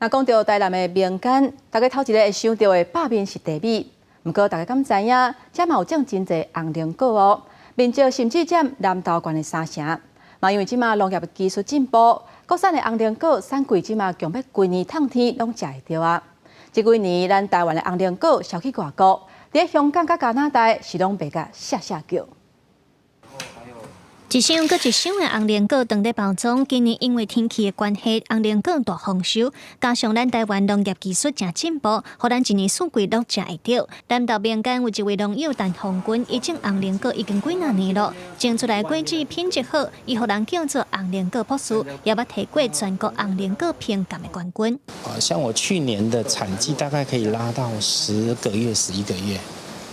那讲到台南的民间，大家头一个会想到的百面是地米，不过大家敢知影，这嘛有种真侪红菱果哦，面积甚至占南投县的3成。嘛，因为即马农业的技术进步，国产的红菱果产季即马强要规年烫天拢食会到啊。这几年咱台湾的红菱果销去外国，伫香港甲加拿大是拢卖甲吓叫。 一箱搁一箱的红菱果当地包装，今年因为天气的关系，红菱果大丰收，加上咱台湾农业技术正进步，互咱一年四季都食会到。南投民间有一位农友陈红军，伊种红菱果已经几若年了，种出来果子品质好，伊互人叫做红菱果博士，也捌摕过全国红菱果品鉴的冠军。像我去年的产季大概可以拉到10个月、11个月。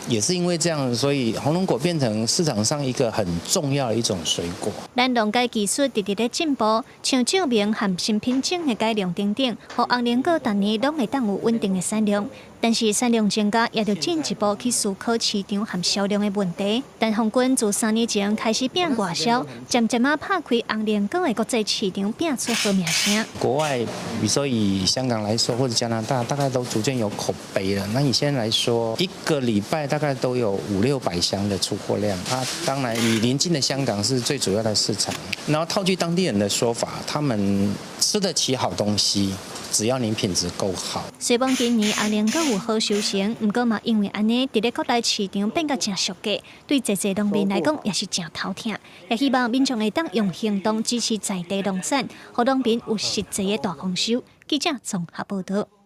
也是因为这样，所以红龙果变成市场上一个很重要的一种水果。咱农界技术直直在进步，像照明和新品种的改良等等，互红菱果逐年拢会当有稳定的产量。但是产量增加，也要进一步去思考市场和销量的问题。但红军自3年前开始拼外销，渐渐啊拍开红菱果的国际市场，拼出好名声。国外，比如说以香港来说，或者加拿大，大概都逐渐有口碑了。那以现在来说，一个礼拜大概都有500-600箱的出货量。当然以邻近的香港是最主要的市场。然后套句当地人的说法，他们吃得起好东西。 只要你品质够好。虽然今年红菱果有好收成，不过嘛，因为安尼，伫咧国内市场变甲真俗价，对侪农民来讲也是真头疼。也希望民众会当用行动支持在地农产，互农民有实际的大丰收。记者综合报道。